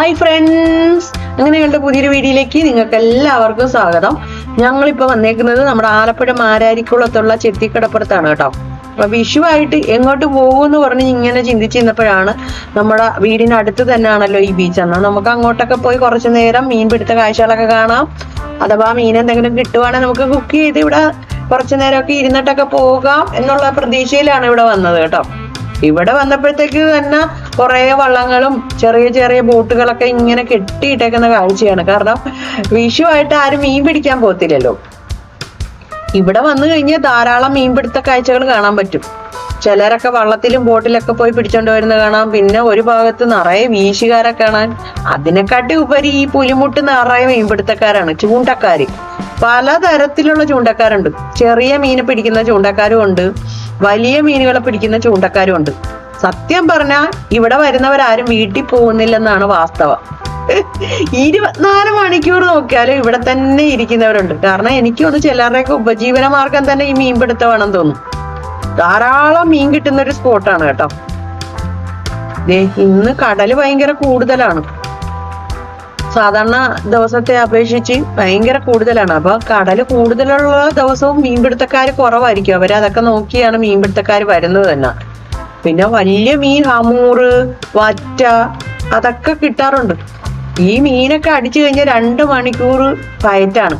Hi friends, അങ്ങനെയുള്ള പുതിയൊരു വീഡിയോയിലേക്ക് നിങ്ങൾക്ക് എല്ലാവർക്കും സ്വാഗതം. ഞങ്ങളിപ്പോൾ വന്നേക്കുന്നത് നമ്മുടെ ആലപ്പുഴ മാരാരിക്കുളത്തുള്ള ചെത്തിക്കടപ്പുറത്താണ് കേട്ടോ. അപ്പൊ വിഷുവായിട്ട് എങ്ങോട്ട് പോകുമെന്ന് പറഞ്ഞ് ഇങ്ങനെ ചിന്തിച്ചിരുന്നപ്പോഴാണ് നമ്മുടെ വീടിനടുത്ത് തന്നെയാണല്ലോ ഈ ബീച്ച്. എന്നാൽ നമുക്ക് അങ്ങോട്ടൊക്കെ പോയി കുറച്ചു നേരം മീൻ പിടുത്ത കാഴ്ചകളൊക്കെ കാണാം. അഥവാ മീൻ എന്തെങ്കിലും കിട്ടുവാണെങ്കിൽ നമുക്ക് കുക്ക് ചെയ്ത് ഇവിടെ കുറച്ചു നേരമൊക്കെ ഇരുന്നിട്ടൊക്കെ പോകാം എന്നുള്ള പ്രതീക്ഷയിലാണ് ഇവിടെ വന്നത് കേട്ടോ. ഇവിടെ വന്നപ്പോഴത്തേക്ക് തന്നെ കുറെ വള്ളങ്ങളും ചെറിയ ചെറിയ ബോട്ടുകളൊക്കെ ഇങ്ങനെ കെട്ടിയിട്ടേക്കുന്ന കാഴ്ചയാണ്. കാരണം വിഷുവായിട്ട് ആരും മീൻ പിടിക്കാൻ പോകത്തില്ലല്ലോ. ഇവിടെ വന്നു കഴിഞ്ഞാൽ ധാരാളം മീൻപിടുത്ത കാഴ്ചകൾ കാണാൻ പറ്റും. ചിലരൊക്കെ വള്ളത്തിലും ബോട്ടിലൊക്കെ പോയി പിടിച്ചോണ്ട് വരുന്നത് കാണാം. പിന്നെ ഒരു ഭാഗത്ത് നിറയെ വീശുകാരെ കാണാൻ. അതിനെക്കാട്ടി ഉപരി ഈ പുലിമുട്ട് നിറയെ മീൻപിടുത്തക്കാരാണ്, ചൂണ്ടക്കാര്. പലതരത്തിലുള്ള ചൂണ്ടക്കാരുണ്ട്. ചെറിയ മീനെ പിടിക്കുന്ന ചൂണ്ടക്കാരും ഉണ്ട്, വലിയ മീനുകളെ പിടിക്കുന്ന ചൂണ്ടക്കാരും ഉണ്ട്. സത്യം പറഞ്ഞാൽ ഇവിടെ വരുന്നവരാരും വീട്ടിൽ പോകുന്നില്ലെന്നാണ് വാസ്തവം. 24 മണിക്കൂർ നോക്കിയാലും ഇവിടെ തന്നെ ഇരിക്കുന്നവരുണ്ട്. കാരണം എനിക്ക് തോന്നുന്നു ചിലരുടെയൊക്കെ ഉപജീവന മാർഗം തന്നെ ഈ മീൻപിടുത്തമാണെന്ന് തോന്നുന്നു. ധാരാളം മീൻ കിട്ടുന്ന ഒരു സ്പോട്ടാണ് കേട്ടോ. ഇന്ന് കടല് ഭയങ്കര കൂടുതലാണ്. സാധാരണ ദിവസത്തെ അപേക്ഷിച്ച് ഭയങ്കര കൂടുതലാണ്. അപ്പൊ കടല് കൂടുതലുള്ള ദിവസവും മീൻപിടുത്തക്കാര് കുറവായിരിക്കും. അവരതൊക്കെ നോക്കിയാണ് മീൻപിടുത്തക്കാര് വരുന്നത് തന്നെ. പിന്നെ വലിയ മീൻ, ഹമൂറ്, വറ്റ, അതൊക്കെ കിട്ടാറുണ്ട്. ഈ മീനൊക്കെ അടിച്ചു കഴിഞ്ഞാൽ 2 മണിക്കൂർ കയറ്റാണ്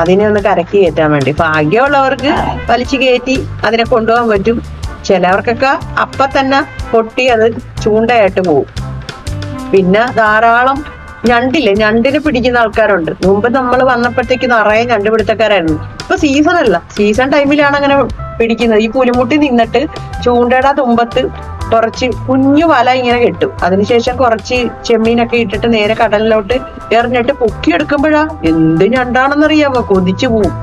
അതിനെ ഒന്ന് കരക്കി കയറ്റാൻ വേണ്ടി. ഭാഗ്യമുള്ളവർക്ക് വലിച്ചു കയറ്റി അതിനെ കൊണ്ടുപോകാൻ പറ്റും. ചിലവർക്കൊക്കെ അപ്പൊ തന്നെ പൊട്ടി അത് ചൂണ്ടയായിട്ട് പോകും. പിന്നെ ധാരാളം ഞണ്ടിനെ പിടിക്കുന്ന ആൾക്കാരുണ്ട്. മുമ്പ് നമ്മൾ വന്നപ്പോഴത്തേക്ക് നിറയെ ഞണ്ട് പിടുത്തക്കാരായിരുന്നു. ഇപ്പൊ സീസൺ അല്ല, സീസൺ ടൈമിലാണ് അങ്ങനെ പിടിക്കുന്നത്. ഈ പുലിമുട്ടി നിന്നിട്ട് ചൂണ്ടയുടെ തുമ്പത്ത് കുറച്ച് കുഞ്ഞു വല ഇങ്ങനെ കെട്ടും. അതിനുശേഷം കുറച്ച് ചെമ്മീനൊക്കെ ഇട്ടിട്ട് നേരെ കടലിലോട്ട് എറിഞ്ഞിട്ട് പൊക്കിയെടുക്കുമ്പോഴാ എന്ത് ഞണ്ടാണെന്നറിയാമോ, കൊതിച്ചു പോവും.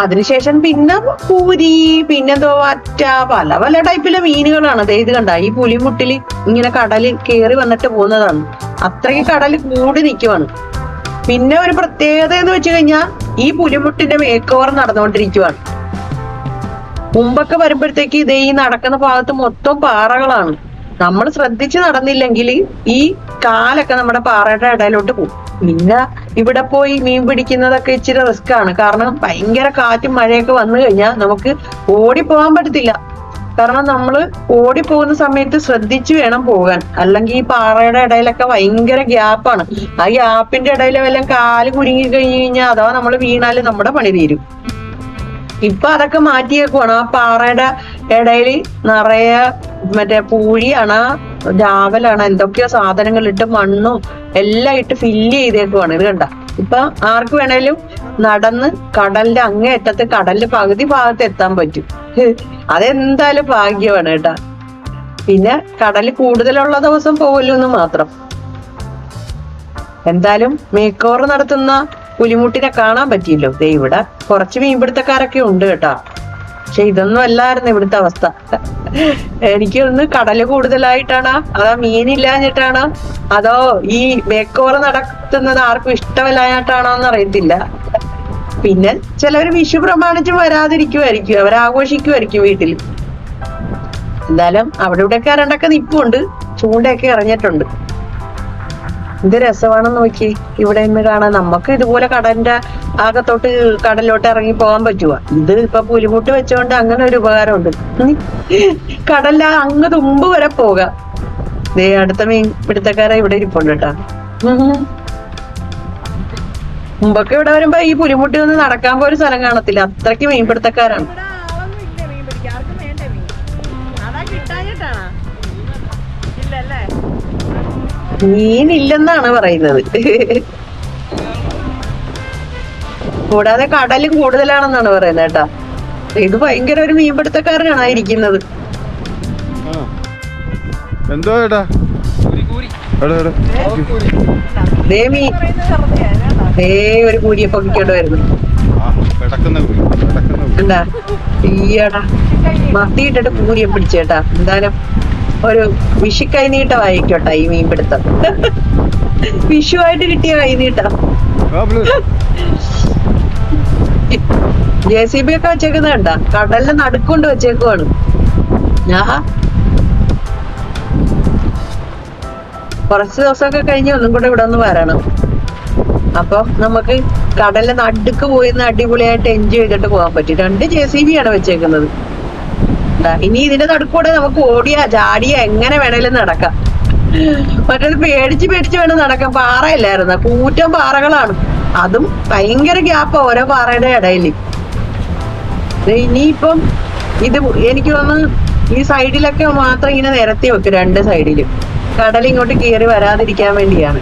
അതിനുശേഷം പിന്നെ പൂരി, പിന്നെന്തോ വറ്റ, പല പല ടൈപ്പിലെ മീനുകളാണ്. ഇത് കണ്ട, ഈ പുലിമുട്ടില് ഇങ്ങനെ കടല് കേറി വന്നിട്ട് പോകുന്നതാണ്. അത്രയ്ക്ക് കടല് കൂടി നിൽക്കുവാണ്. പിന്നെ ഒരു പ്രത്യേകത എന്ന് വെച്ച് കഴിഞ്ഞാൽ ഈ പുലിമുട്ടിന്റെ മേക്ക് ഓവർ നടന്നുകൊണ്ടിരിക്കുവാണ്. മുമ്പൊക്കെ വരുമ്പോഴത്തേക്ക് ഇതേ ഈ നടക്കുന്ന ഭാഗത്ത് മൊത്തം പാറകളാണ്. നമ്മൾ ശ്രദ്ധിച്ച് നടന്നില്ലെങ്കിൽ ഈ കാലൊക്കെ നമ്മുടെ പാറയുടെ ഇടയിലോട്ട് പോകും. പിന്നെ ഇവിടെ പോയി മീൻ പിടിക്കുന്നതൊക്കെ ഇച്ചിരി റിസ്ക് ആണ്. കാരണം ഭയങ്കര കാറ്റും മഴയൊക്കെ വന്നു കഴിഞ്ഞാൽ നമുക്ക് ഓടിപ്പോകാൻ പറ്റത്തില്ല. കാരണം നമ്മൾ ഓടിപ്പോകുന്ന സമയത്ത് ശ്രദ്ധിച്ചു വേണം പോകാൻ. അല്ലെങ്കിൽ ഈ പാറയുടെ ഇടയിലൊക്കെ ഭയങ്കര ഗ്യാപ്പാണ്. ആ ഗ്യാപ്പിന്റെ ഇടയിൽ വല്ലതും കാല് കുരുങ്ങി കഴിഞ്ഞു കഴിഞ്ഞാൽ അഥവാ നമ്മൾ വീണാല് നമ്മുടെ പണി തീരും. ഇപ്പൊ അതൊക്കെ മാറ്റിയേക്കുവാണ്. ആ പാറയുടെ ഇടയിൽ നിറയെ മറ്റേ പൂഴിയാണ്, രാവലാണ്, എന്തൊക്കെയോ സാധനങ്ങൾ ഇട്ട് മണ്ണും എല്ലാം ഇട്ട് ഫില്ല് ചെയ്തേക്കുവാണ്. ഇത് കണ്ട, ഇപ്പൊ ആർക്ക് വേണേലും നടന്ന് കടലിന്റെ അങ്ങേയറ്റത്ത് കടലിന്റെ പകുതി ഭാഗത്ത് എത്താൻ പറ്റും. അതെന്തായാലും ഭാഗ്യമാണ് കേട്ടാ. പിന്നെ കടല് കൂടുതലുള്ള ദിവസം പോകല്ലോ എന്ന് മാത്രം. എന്തായാലും മേക്ക് ഓവർ നടത്തുന്ന പുലിമുട്ടിനെ കാണാൻ പറ്റിയല്ലോ. ഇവിടെ കുറച്ച് മീൻപിടുത്തക്കാരൊക്കെ ഉണ്ട് കേട്ടാ. പക്ഷെ ഇതൊന്നും അല്ലായിരുന്നു ഇവിടുത്തെ അവസ്ഥ. എനിക്ക് ഒന്ന് കടല് കൂടുതലായിട്ടാണ്, അതോ മീനില്ലാഞ്ഞിട്ടാണ്, അതോ ഈ മേക്ക് ഓവർ നടത്തുന്നത് ആർക്കും ഇഷ്ടമില്ലാഞ്ഞിട്ടാണോ എന്ന് അറിയത്തില്ല. പിന്നെ ചിലവര് വിഷു പ്രമാണിച്ച് വരാതിരിക്കുമായിരിക്കും, അവരാഘോഷിക്കുമായിരിക്കും വീട്ടിൽ. എന്തായാലും അവിടെ ഇവിടെയൊക്കെ രണ്ടൊക്കെ നിപ്പുണ്ട്, ചൂണ്ടയൊക്കെ ഇറങ്ങിയിട്ടുണ്ട്. എന്ത് രസമാണെന്ന് നോക്കി ഇവിടെ നിന്ന് കാണാൻ. നമുക്ക് ഇതുപോലെ കടലിന്റെ ആകത്തോട്ട് കടലിലോട്ട് ഇറങ്ങി പോകാൻ പറ്റുക. ഇത് ഇപ്പൊ പുലിമുട്ട് വെച്ചോണ്ട് അങ്ങനെ ഒരു ഉപകാരമുണ്ട്. കടലിൽ അങ്ങ് തുമ്പ് വരെ പോകാം. അടുത്ത മീൻ പിടുത്തക്കാരെ ഇവിടെ ഇരിപ്പുണ്ട് കേട്ടാ. മുമ്പൊക്കെ ഇവിടെ വരുമ്പോ ഈ പുലിമുട്ടി ഒന്ന് നടക്കാൻ പോലും സ്ഥലം കാണത്തില്ല, അത്രയ്ക്ക് മീൻപിടുത്തക്കാരാണ്. മീനില്ലെന്നാണ് പറയുന്നത്. കൂടാതെ കടല് കൂടുതലാണെന്നാണ് പറയുന്നത് കേട്ടാ. ഇത് ഭയങ്കര ഒരു മീൻപിടുത്തക്കാരനാണ് ഇരിക്കുന്നത്. ഒരു കൂരിയെ പൊക്കിക്കൊണ്ട് വരുന്നു. എന്താ ഈയടാ മത്തിയിട്ടിട്ട് കൂരിയെ പിടിച്ചേട്ടാ. എന്തായാലും ഒരു വിഷു കൈനീട്ട വായിക്കോട്ടെ ഈ മീൻപിടുത്തം. വിഷുവായിട്ട് കിട്ടിയ കൈനീട്ട. JCB ഒക്കെ വെച്ചേക്കുന്ന കണ്ട, കടലിന്റെ നടുക്കൊണ്ട് വെച്ചേക്കുവാണ്. കുറച്ച് ദിവസമൊക്കെ കഴിഞ്ഞ് ഒന്നും കൂടെ ഇവിടെ ഒന്ന് വരണം. അപ്പൊ നമുക്ക് കടലിന്റെ നടുക്ക് പോയി അടിപൊളിയായിട്ട് എൻജോയ് ചെയ്തിട്ട് പോകാൻ പറ്റും. 2 JCB ആണ് വെച്ചേക്കുന്നത്. ഇനി ഇതിന്റെ നടുക്കൂടെ നമുക്ക് ഓടിയാ ചാടിയാ എങ്ങനെ വേണേലും നടക്കാം. മറ്റേത് പേടിച്ച് വേണം നടക്കാൻ. പാറയല്ലായിരുന്നു, കൂറ്റം പാറകളാണ്. അതും ഭയങ്കര ഗ്യാപ്പാ ഓരോ പാറയുടെ ഇടയില്. ഇനിയിപ്പം ഇത് എനിക്ക് തോന്നുന്നു ഈ സൈഡിലൊക്കെ മാത്രം ഇങ്ങനെ നിരത്തി വെക്കും, 2 സൈഡിലും. കടൽ ഇങ്ങോട്ട് കയറി വരാതിരിക്കാൻ വേണ്ടിയാണ്.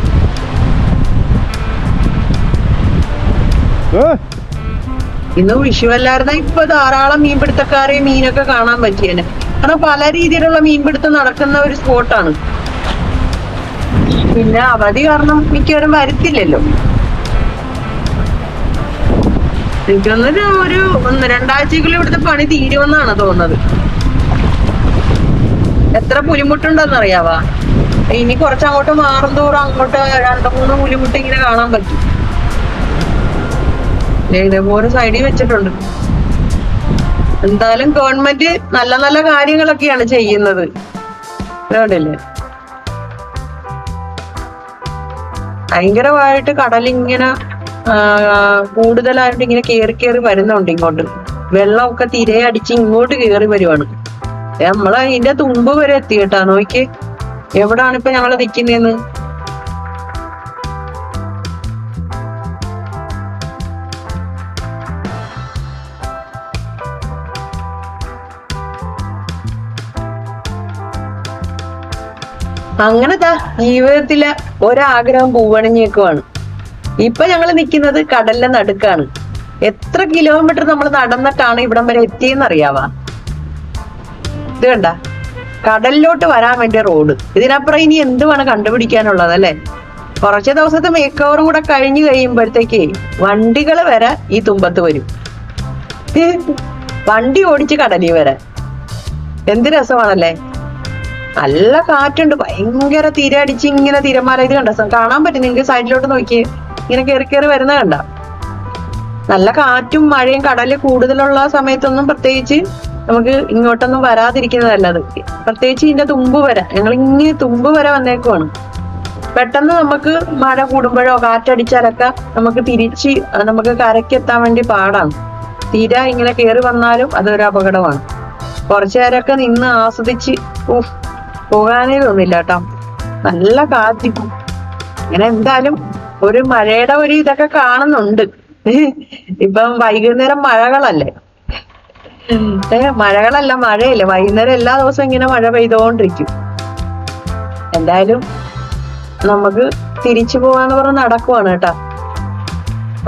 ഇന്ന് വിഷുവല്ലായിരുന്ന ഇപ്പൊ ധാരാളം മീൻപിടുത്തക്കാരെയും മീനൊക്കെ കാണാൻ പറ്റിയേനെ. കാരണം പല രീതിയിലുള്ള മീൻപിടുത്തം നടക്കുന്ന ഒരു സ്പോട്ടാണ്. പിന്നെ അവധി കാരണം മിക്കവരും വരുത്തില്ലല്ലോ. എനിക്കൊന്നൊരു 2 ആഴ്ചക്കുള്ളിൽ ഇവിടുത്തെ പണി തീരുമെന്നാണ് തോന്നുന്നത്. എത്ര പുലിമുട്ടുണ്ടെന്നറിയാവാ? ഇനി കുറച്ചങ്ങോട്ട് മാറും തോറും അങ്ങോട്ട് 2-3 പുലിമുട്ട് ഇങ്ങനെ കാണാൻ പറ്റും. ഇതേപോലെ സൈഡിൽ വെച്ചിട്ടുണ്ട്. എന്തായാലും ഗവൺമെന്റ് നല്ല നല്ല കാര്യങ്ങളൊക്കെയാണ് ചെയ്യുന്നത്. കണ്ടില്ലേ, ഭയങ്കരമായിട്ട് കടലിങ്ങനെ കൂടുതലായിട്ട് ഇങ്ങനെ കേറി വരുന്നുണ്ട് ഇങ്ങോട്ട്. വെള്ളമൊക്കെ തിരയടിച്ച് ഇങ്ങോട്ട് കേറി വരുവാണ്. നമ്മള് അതിന്റെ തുമ്പ് വരെ എത്തി കേട്ടാ. നോക്കി എവിടാണ് ഇപ്പൊ ഞങ്ങള് നിക്കുന്നേന്ന്. അങ്ങനത്തെ ജീവിതത്തിലെ ഒരാഗ്രഹം പൂവണിഞ്ഞേക്കുവാണ്. ഇപ്പൊ ഞങ്ങൾ നിൽക്കുന്നത് കടലിന്റെ നടുക്കാണ്. എത്ര കിലോമീറ്റർ നമ്മൾ നടന്നിട്ടാണ് ഇവിടം വരെ എത്തിയെന്നറിയാവാ? ഇത് കണ്ട, കടലിലോട്ട് വരാൻ വേണ്ടിയ റോഡ്. ഇതിനപ്പുറം ഇനി എന്തുവാണ് കണ്ടുപിടിക്കാനുള്ളത് അല്ലെ? കുറച്ച് ദിവസത്തെ മേക്ക് ഓവറും കൂടെ കഴിഞ്ഞു കഴിയുമ്പോഴത്തേക്ക് വണ്ടികൾ വരെ ഈ തുമ്പത്ത് വരും. വണ്ടി ഓടിച്ച് കടലിൽ വരാൻ എന്ത് രസമാണല്ലേ. നല്ല കാറ്റുണ്ട്, ഭയങ്കര തിര അടിച്ച് ഇങ്ങനെ തിരമാല. ഇത് കണ്ട, കാണാൻ പറ്റും നിങ്ങൾക്ക്. സൈഡിലോട്ട് നോക്കിയേ, ഇങ്ങനെ കയറി വരുന്ന കണ്ട. നല്ല കാറ്റും മഴയും. കടല് കൂടുതലുള്ള സമയത്തൊന്നും പ്രത്യേകിച്ച് നമുക്ക് ഇങ്ങോട്ടൊന്നും വരാതിരിക്കുന്നത് നല്ലത്. പ്രത്യേകിച്ച് ഇതിന്റെ തുമ്പ് വരെ, ഞങ്ങൾ ഇങ്ങനെ തുമ്പ് വരെ വന്നേക്കുവാണ്. പെട്ടെന്ന് നമുക്ക് മഴ കൂടുമ്പോഴോ കാറ്റടിച്ചാലൊക്കെ നമുക്ക് തിരിച്ച് നമുക്ക് കരക്കെത്താൻ വേണ്ടി പാടാണ്. തിര ഇങ്ങനെ കയറി വന്നാലും അതൊരു അപകടമാണ്. കുറച്ചു നേരമൊക്കെ നിന്ന് ആസ്വദിച്ച് പോകാനേ തോന്നില്ല കേട്ടോ. നല്ല കാറ്റിക്കും. ഇങ്ങനെ എന്തായാലും ഒരു മഴയുടെ ഒരു ഇതൊക്കെ കാണുന്നുണ്ട്. ഇപ്പം വൈകുന്നേരം മഴകളല്ലേ, മഴകളല്ല മഴയല്ലേ. വൈകുന്നേരം എല്ലാ ദിവസവും ഇങ്ങനെ മഴ പെയ്തോണ്ടിരിക്കും. എന്തായാലും നമുക്ക് തിരിച്ചു പോവാന്ന് പറഞ്ഞ് നടക്കുവാണ് കേട്ടാ.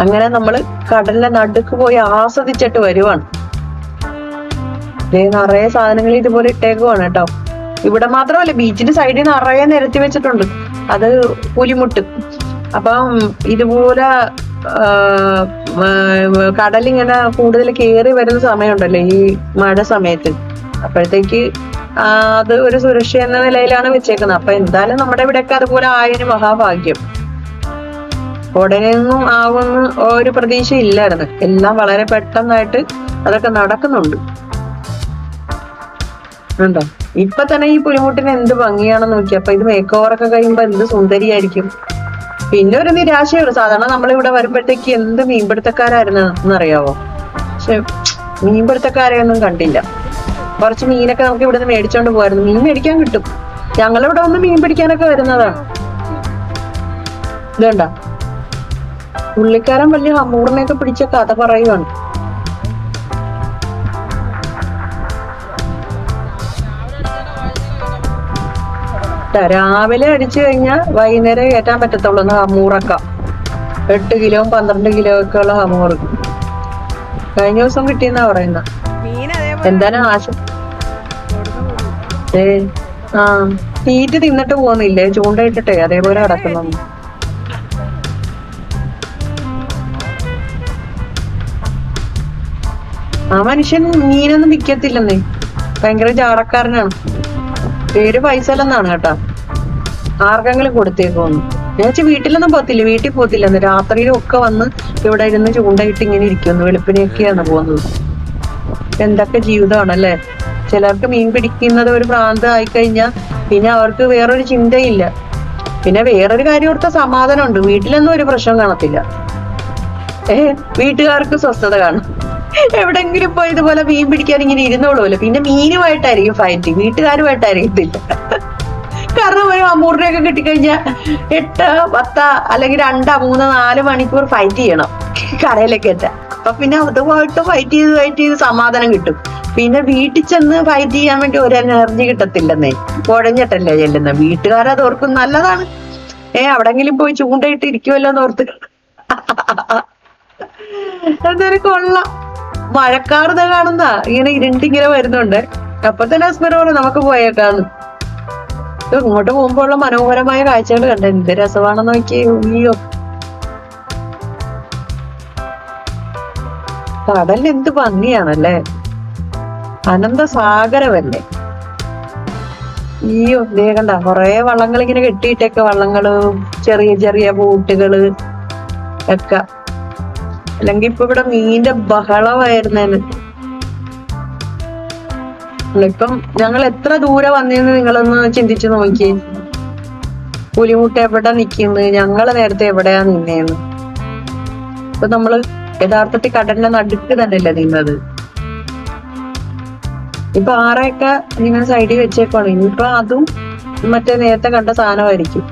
അങ്ങനെ നമ്മള് കടലിന്റെ നടുക്ക് പോയി ആസ്വദിച്ചിട്ട് വരുവാണ്. നിറയെ സാധനങ്ങൾ ഇതുപോലെ ഇട്ടേക്കുവാണ് കേട്ടോ. ഇവിടെ മാത്രമല്ല, ബീച്ചിന്റെ സൈഡിൽ നിറയെ നിരത്തി വെച്ചിട്ടുണ്ട്. അത് പുലിമുട്ട്. അപ്പം ഇതുപോലെ കടലിങ്ങനെ കൂടുതൽ കയറി വരുന്ന സമയമുണ്ടല്ലോ ഈ മഴ സമയത്ത്. അപ്പോഴത്തേക്ക് അത് ഒരു സുരക്ഷ എന്ന നിലയിലാണ് വെച്ചേക്കുന്നത്. അപ്പൊ എന്തായാലും നമ്മുടെ ഇവിടെയൊക്കെ അതുപോലെ ആയതിന് മഹാഭാഗ്യം. ഉടനെയൊന്നും ആവുമെന്ന് ഒരു പ്രതീക്ഷ ഇല്ലായിരുന്നു. എല്ലാം വളരെ പെട്ടെന്നായിട്ട് അതൊക്കെ നടക്കുന്നുണ്ട്. ഉണ്ടോ? ഇപ്പൊ തന്നെ ഈ പുലിമുട്ടിന് എന്ത് ഭംഗിയാണെന്ന് നോക്കി. അപ്പൊ ഇത് മേക്ക് ഓവറൊക്കെ കഴിയുമ്പോ എന്ത് സുന്ദരിയായിരിക്കും. പിന്നെ ഒരു നിരാശയുള്ളൂ. സാധാരണ നമ്മളിവിടെ വരുമ്പോഴത്തേക്ക് എന്ത് മീൻപിടുത്തക്കാരായിരുന്നു എന്നറിയാവോ? പക്ഷെ മീൻപിടുത്തക്കാരെയൊന്നും കണ്ടില്ല. കുറച്ച് മീനൊക്കെ നമുക്ക് ഇവിടെ നിന്ന് മേടിച്ചോണ്ട് പോകായിരുന്നു. മീൻ മേടിക്കാൻ കിട്ടും. ഞങ്ങളിവിടെ വന്ന് മീൻ പിടിക്കാനൊക്കെ വരുന്നതാണ്. ഇതുണ്ട, പുള്ളിക്കാരൻ വലിയ ഹമൂറിനെയൊക്കെ പിടിച്ച കഥ പറയുവാണ്. രാവിലെ അടിച്ചു കഴിഞ്ഞാൽ വൈകുന്നേരം കയറ്റാൻ പറ്റത്തുള്ളൂ ഹമൂറൊക്കെ. 8 കിലോ 12 കിലോ ഒക്കെ ഉള്ള ഹമൂർ കഴിഞ്ഞ ദിവസം കിട്ടിയെന്നാ പറയുന്ന. എന്തായാലും തീറ്റ് തിന്നിട്ട് പോകുന്നില്ലേ, ചൂണ്ടയിട്ടിട്ടേ അതേപോലെ കിടക്കുന്നു. ആ മനുഷ്യൻ മീനൊന്നും വിൽക്കത്തില്ലെന്നേ, ഭയങ്കര ചാടക്കാരനാണ്. പേര് ഫൈസലെന്നാണ് കേട്ടാ. ആർക്കെങ്കിലും കൊടുത്തേക്കോന്ന്. ഞാൻ വീട്ടിലൊന്നും പോത്തില്ല, വീട്ടിൽ പോത്തില്ലെന്ന്. രാത്രിയിലും ഒക്കെ വന്ന് ഇവിടെ ഇരുന്ന് ചൂണ്ടയിട്ട് ഇങ്ങനെ ഇരിക്കുന്നു. വെളുപ്പിനെയൊക്കെയാണ് പോകുന്നത്. എന്തൊക്കെ ജീവിതമാണല്ലേ. ചിലർക്ക് മീൻ പിടിക്കുന്നത് ഒരു ഭ്രാന്ത് ആയിക്കഴിഞ്ഞാൽ പിന്നെ അവർക്ക് വേറൊരു ചിന്തയില്ല. പിന്നെ വേറൊരു കാര്യം ഓർത്ത സമാധാനമുണ്ട്, വീട്ടിലൊന്നും ഒരു പ്രശ്നം കാണത്തില്ല. വീട്ടുകാർക്ക് സ്വസ്ഥത കാണും. എവിടെങ്കിലും പോയി ഇതുപോലെ മീൻ പിടിക്കാൻ ഇങ്ങനെ ഇരുന്നോളൂല്ലോ. പിന്നെ മീനുമായിട്ടായിരിക്കും ഫൈറ്റ്, വീട്ടുകാരുമായിട്ടായിരിക്കത്തില്ല. കാരണം ഒരു 100 രൂപയൊക്കെ കിട്ടിക്കഴിഞ്ഞാൽ 8, 10 അല്ലെങ്കിൽ 2, 3, 4 മണിക്കൂർ ഫൈറ്റ് ചെയ്യണം കടയിലൊക്കെ എത്താൻ. അപ്പൊ പിന്നെ അതുമായിട്ട് ഫൈറ്റ് ചെയ്ത് സമാധാനം കിട്ടും. പിന്നെ വീട്ടിൽ ചെന്ന് ഫൈറ്റ് ചെയ്യാൻ വേണ്ടി ഒരു എനർജി കിട്ടത്തില്ലെന്നേ, കുഴഞ്ഞിട്ടല്ലേ ചെല്ലുന്നത്. വീട്ടുകാരത് ഓർക്കും നല്ലതാണ്. അവിടെങ്കിലും പോയി ചൂണ്ടയിട്ട് ഇരിക്കുമല്ലോ എന്ന് ഓർത്ത്. അതൊരു കൊള്ളാം. മഴക്കാറുത കാണുന്ന ഇങ്ങനെ ഇരുണ്ടിങ്ങനെ വരുന്നുണ്ട്. അപ്പൊ തന്നെ അസ്മര പറഞ്ഞു നമുക്ക് പോയേക്കാന്ന്. ഇങ്ങോട്ട് പോകുമ്പോ ഉള്ള മനോഹരമായ കാഴ്ചകൾ കണ്ട എന്ത് രസമാണെന്ന് നോക്കിയേ. അയ്യോ, കടലിൽ എന്ത് ഭംഗിയാണല്ലേ, അനന്ത സാഗരമല്ലേ. അയ്യോ, ദേ കണ്ട കൊറേ വള്ളങ്ങൾ ഇങ്ങനെ കെട്ടിയിട്ടൊക്കെ, വള്ളങ്ങള് ചെറിയ ചെറിയ ബോട്ടുകള് ഒക്കെ. അല്ലെങ്കിൽ ഇപ്പൊ ഇവിടെ മീന്റെ ബഹളമായിരുന്നേന്. ഇപ്പം ഞങ്ങൾ എത്ര ദൂരെ വന്നേന്ന് നിങ്ങളൊന്ന് ചിന്തിച്ചു നോക്കിയേ. പുലിമുട്ട എവിടെ നിക്കുന്നു, ഞങ്ങള് നേരത്തെ എവിടെയാ നിന്നേന്ന്. ഇപ്പൊ നമ്മള് യഥാർത്ഥത്തിൽ കടലിന്റെ നടുക്ക് തന്നെയല്ലേ നിന്നത്. ഇപ്പൊ ആറയൊക്കെ ഇങ്ങനെ സൈഡിൽ വെച്ചേക്കാണ്. ഇനിയിപ്പൊ അതും മറ്റേ നേരത്തെ കണ്ട സാധനമായിരിക്കും.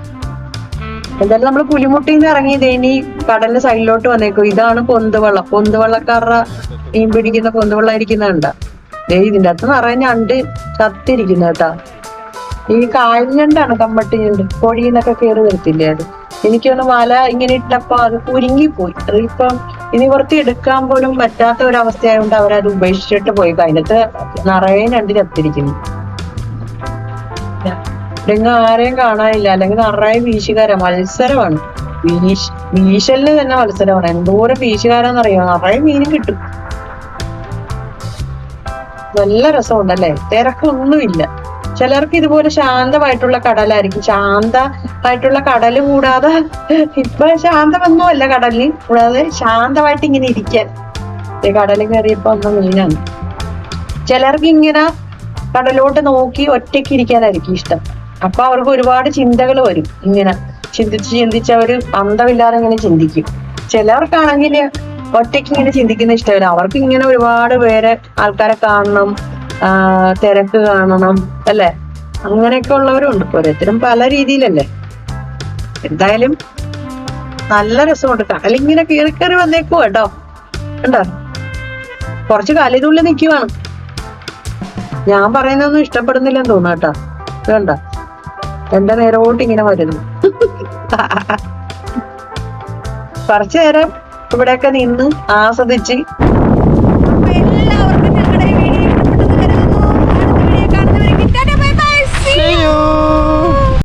എന്തായാലും നമ്മള് പുലിമുട്ടിന്ന് ഇറങ്ങിയത് ഇനി കടലിന്റെ സൈഡിലോട്ട് വന്നേക്കും. ഇതാണ് പൊന്തുവള്ളം. പൊന്തുവള്ളക്കാരുടെ മീൻ പിടിക്കുന്ന പൊന്തുവള്ളം ഇരിക്കുന്നുണ്ട. ഇതിന്റെ അകത്ത് നിറയെ ഞണ്ട് ചത്തിരിക്കുന്ന കേട്ടാ. ഈ കായഞ്ഞണ്ടാണ്, കമ്മട്ടി ഞണ്ട്, പൊഴിന്നൊക്കെ കയറി വരത്തില്ലേ അത്. എനിക്കൊന്ന് വല ഇങ്ങനെ ഇട്ടപ്പോ അത് കുരുങ്ങിപ്പോയി. അതിപ്പം നിവർത്തി എടുക്കാൻ പോലും പറ്റാത്ത ഒരവസ്ഥയായതുകൊണ്ട് അവരത് ഉപേക്ഷിച്ചിട്ട് പോയി. അതിനകത്ത് നിറയെ ഞണ്ട് ചത്തിരിക്കുന്നു. ഇങ്ങ ആരെയും കാണാനില്ല. അല്ലെങ്കിൽ നിറയെ വീശുകാര മത്സരമാണ്. വീശലിന് തന്നെ മത്സരമാണ്. എന്തോരം വീശുകാരാന്നറിയാം. നിറയെ മീനും കിട്ടും. നല്ല രസമുണ്ടല്ലേ, തിരക്കൊന്നുമില്ല. ചിലർക്ക് ഇതുപോലെ ശാന്തമായിട്ടുള്ള കടലായിരിക്കും. ശാന്തമായിട്ടുള്ള കടല് കൂടാതെ, ഇപ്പൊ ശാന്തമൊന്നുമല്ല കടലിന്, കൂടാതെ ശാന്തമായിട്ട് ഇങ്ങനെ ഇരിക്കാൻ കടലിൽ കയറിയപ്പോ ഒന്നും മീനാണ്. ചിലർക്ക് ഇങ്ങനെ കടലോട്ട് നോക്കി ഒറ്റയ്ക്ക് ഇരിക്കാനായിരിക്കും ഇഷ്ടം. അപ്പൊ അവർക്ക് ഒരുപാട് ചിന്തകൾ വരും. ഇങ്ങനെ ചിന്തിച്ച് അവര് അന്തമില്ലാതെ ഇങ്ങനെ ചിന്തിക്കും. ചിലർക്കാണെങ്കിൽ ഒറ്റയ്ക്ക് ഇങ്ങനെ ചിന്തിക്കുന്ന ഇഷ്ടമില്ല. അവർക്ക് ഇങ്ങനെ ഒരുപാട് ആൾക്കാരെ കാണണം, തിരക്ക് കാണണം, അല്ലെ? അങ്ങനെയൊക്കെ ഉള്ളവരും ഉണ്ട്. ഓരോരുത്തരും പല രീതിയിലല്ലേ. എന്തായാലും നല്ല രസമുണ്ട്. കടലിങ്ങനെ കയറി വന്നേക്കുവാ കേട്ടോ. കണ്ടോ, കുറച്ച് കലിതുള്ളി നിൽക്കുവാണ്. ഞാൻ പറയുന്നൊന്നും ഇഷ്ടപ്പെടുന്നില്ലെന്ന് തോന്നുന്നു കേട്ടോ. കണ്ട എന്റെ നേരോട്ട് ഇങ്ങനെ വരുന്നു. കുറച്ചു നേരം ഇവിടെയൊക്കെ നിന്ന് ആസ്വദിച്ച്. എല്ലാവർക്കും